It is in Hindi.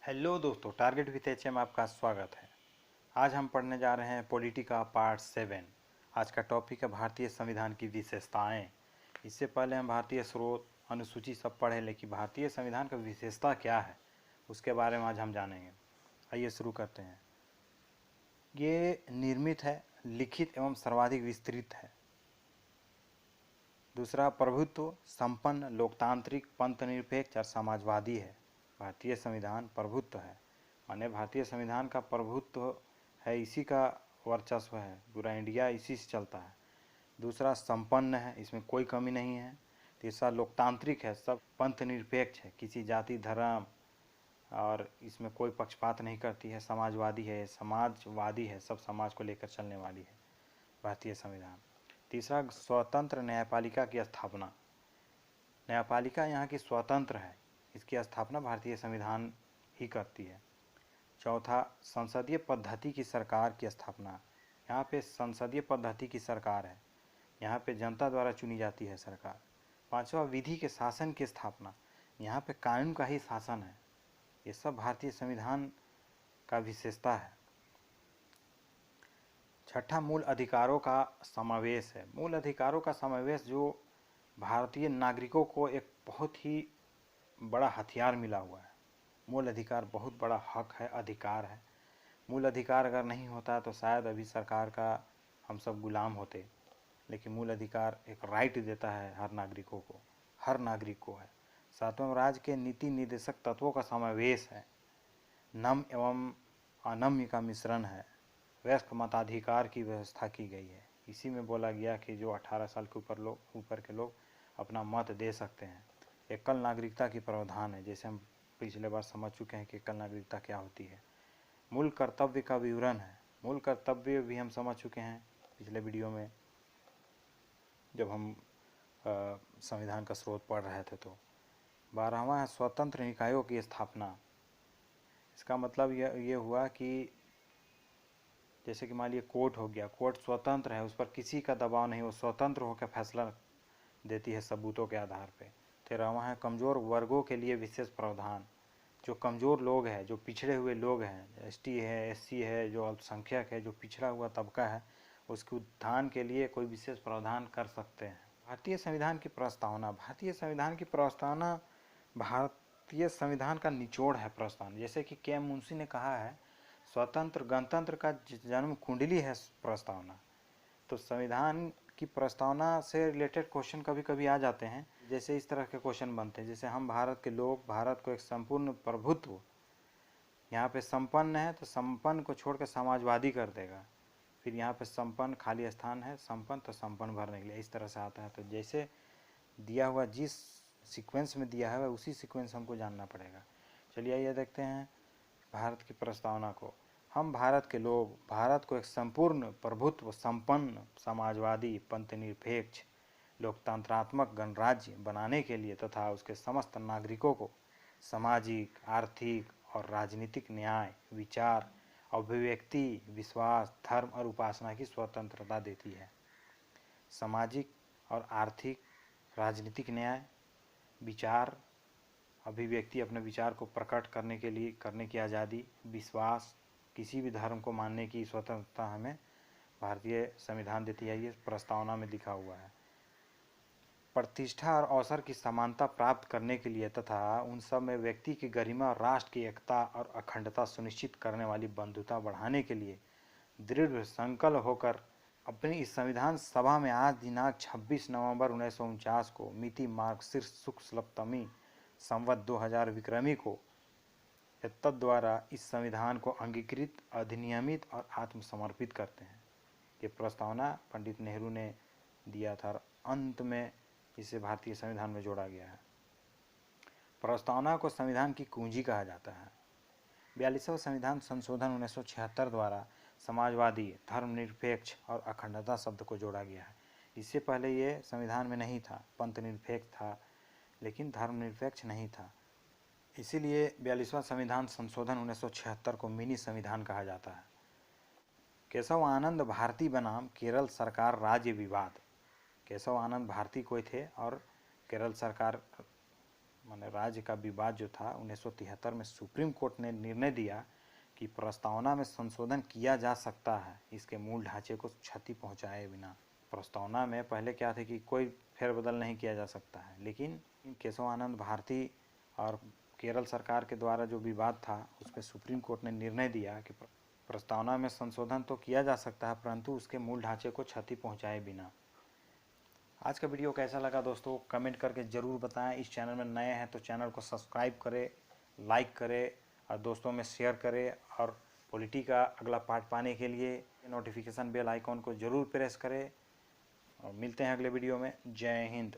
हेलो दोस्तों, टारगेट विथ एच में आपका स्वागत है। आज हम पढ़ने जा रहे हैं पॉलिटिका पार्ट 7। आज का टॉपिक है भारतीय संविधान की विशेषताएं। इससे पहले हम भारतीय स्रोत अनुसूची सब पढ़े, लेकिन भारतीय संविधान का विशेषता क्या है उसके बारे में आज हम जानेंगे। आइए शुरू करते हैं। ये निर्मित है, लिखित एवं सर्वाधिक विस्तृत है। दूसरा, प्रभुत्व संपन्न, लोकतांत्रिक, पंथनिरपेक्ष और समाजवादी है। भारतीय संविधान प्रभुत्व है, माने भारतीय संविधान का प्रभुत्व है, इसी का वर्चस्व है, पूरा इंडिया इसी से चलता है। दूसरा, संपन्न है, इसमें कोई कमी नहीं है। तीसरा, लोकतांत्रिक है, सब पंथ निरपेक्ष है, किसी जाति धर्म और इसमें कोई पक्षपात नहीं करती है। समाजवादी है, समाजवादी है, सब समाज को लेकर चलने वाली है भारतीय संविधान। तीसरा, स्वतंत्र न्यायपालिका की स्थापना। न्यायपालिका यहाँ की स्वतंत्र है, इसकी स्थापना भारतीय संविधान ही करती है। चौथा, संसदीय पद्धति की सरकार की स्थापना। यहाँ पे संसदीय पद्धति की सरकार है, यहाँ पे जनता द्वारा चुनी जाती है सरकार। पांचवा, विधि के शासन की स्थापना। यहाँ पे कानून का ही शासन है। ये सब भारतीय संविधान का विशेषता है। छठा, मूल अधिकारों का समावेश है। मूल अधिकारों का समावेश जो भारतीय नागरिकों को एक बहुत ही बड़ा हथियार मिला हुआ है। मूल अधिकार बहुत बड़ा हक है, अधिकार है। मूल अधिकार अगर नहीं होता तो शायद अभी सरकार का हम सब गुलाम होते, लेकिन मूल अधिकार एक राइट देता है हर नागरिकों को, हर नागरिक को है। सातवें, राज्य के नीति निर्देशक तत्वों का समावेश है। नम्य एवं अनम्य का मिश्रण है। वयस्क मताधिकार की व्यवस्था की गई है। इसी में बोला गया कि जो 18 साल के ऊपर के लोग अपना मत दे सकते हैं। एकल नागरिकता की प्रावधान है, जैसे हम पिछले बार समझ चुके हैं कि एकल नागरिकता क्या होती है। मूल कर्तव्य का विवरण है। मूल कर्तव्य भी हम समझ चुके हैं पिछले वीडियो में, जब हम संविधान का स्रोत पढ़ रहे थे। तो 12वां है स्वतंत्र निकायों की स्थापना। इसका मतलब ये हुआ कि जैसे कि मान लीजिए कोर्ट हो गया, कोर्ट स्वतंत्र है, उस पर किसी का दबाव नहीं, वो स्वतंत्र होकर फैसला देती है सबूतों के आधार पे। 13वां है कमज़ोर वर्गों के लिए विशेष प्रावधान। जो कमज़ोर लोग हैं, जो पिछड़े हुए लोग हैं, एसटी है, एससी है, जो अल्पसंख्यक है, जो पिछड़ा हुआ तबका है, उसके उत्थान के लिए कोई विशेष प्रावधान कर सकते हैं। भारतीय संविधान की प्रस्तावना। भारतीय संविधान की प्रस्तावना भारतीय संविधान का निचोड़ है प्रस्तावना। जैसे कि के एम मुंशी ने कहा है, स्वतंत्र गणतंत्र का जन्म कुंडली है प्रस्तावना। तो संविधान की प्रस्तावना से रिलेटेड क्वेश्चन कभी कभी आ जाते हैं। जैसे इस तरह के क्वेश्चन बनते हैं, जैसे हम भारत के लोग, भारत को एक संपूर्ण प्रभुत्व, यहाँ पे संपन्न है तो संपन्न को छोड़कर समाजवादी कर देगा। फिर यहाँ पे संपन्न खाली स्थान है, संपन्न तो संपन्न भरने के लिए, इस तरह से आता है। तो जैसे दिया हुआ जिस सीक्वेंस में दिया है उसी सीक्वेंस हमको जानना पड़ेगा। चलिए ये देखते हैं भारत की प्रस्तावना को। हम भारत के लोग भारत को एक संपूर्ण प्रभुत्व संपन्न समाजवादी पंथनिरपेक्ष लोकतंत्रात्मक गणराज्य बनाने के लिए तथा उसके समस्त नागरिकों को सामाजिक, आर्थिक और राजनीतिक न्याय, विचार, अभिव्यक्ति, विश्वास, धर्म और उपासना की स्वतंत्रता देती है। सामाजिक और आर्थिक, राजनीतिक न्याय, विचार, अभिव्यक्ति, अपने विचार को प्रकट करने के लिए करने की आज़ादी, विश्वास, किसी भी धर्म को मानने की स्वतंत्रता हमें भारतीय संविधान देती है। ये प्रस्तावना में लिखा हुआ है। प्रतिष्ठा और अवसर की समानता प्राप्त करने के लिए तथा उन सब में व्यक्ति की गरिमा और राष्ट्र की एकता और अखंडता सुनिश्चित करने वाली बंधुता बढ़ाने के लिए दृढ़ संकल्प होकर अपनी इस संविधान सभा में आज दिनांक 26 नवंबर 1949 को मिति मार्गशीर्ष शुक्ल सप्तमी संवत 2000 विक्रमी को तद द्वारा इस संविधान को अंगीकृत, अधिनियमित और आत्मसमर्पित करते हैं। ये प्रस्तावना पंडित नेहरू ने दिया था और अंत में इसे भारतीय संविधान में जोड़ा गया है। प्रस्तावना को संविधान की कुंजी कहा जाता है। 42वां संविधान संशोधन 1976 द्वारा समाजवादी, धर्मनिरपेक्ष और अखंडता शब्द को जोड़ा गया है। इससे पहले ये संविधान में नहीं था, पंथनिरपेक्ष था लेकिन धर्मनिरपेक्ष नहीं था। इसीलिए 42वां संविधान संशोधन 1976 को मिनी संविधान कहा जाता है। केशव आनंद भारती बनाम केरल सरकार राज्य विवाद। केशव आनंद भारती कोई थे और केरल सरकार माने राज्य का विवाद जो था 1973 में सुप्रीम कोर्ट ने निर्णय दिया कि प्रस्तावना में संशोधन किया जा सकता है इसके मूल ढांचे को क्षति पहुंचाए बिना। प्रस्तावना में पहले क्या थे कि कोई फेरबदल नहीं किया जा सकता है, लेकिन केशव आनंद भारती और केरल सरकार के द्वारा जो विवाद था उस पर सुप्रीम कोर्ट ने निर्णय दिया कि प्रस्तावना में संशोधन तो किया जा सकता है परंतु उसके मूल ढांचे को क्षति पहुंचाए बिना। आज का वीडियो कैसा लगा दोस्तों कमेंट करके ज़रूर बताएं। इस चैनल में नए हैं तो चैनल को सब्सक्राइब करें, लाइक करें और दोस्तों में शेयर करें। और पॉलिटी का अगला पार्ट पाने के लिए नोटिफिकेशन बेल आइकॉन को ज़रूर प्रेस करें। और मिलते हैं अगले वीडियो में। जय हिंद।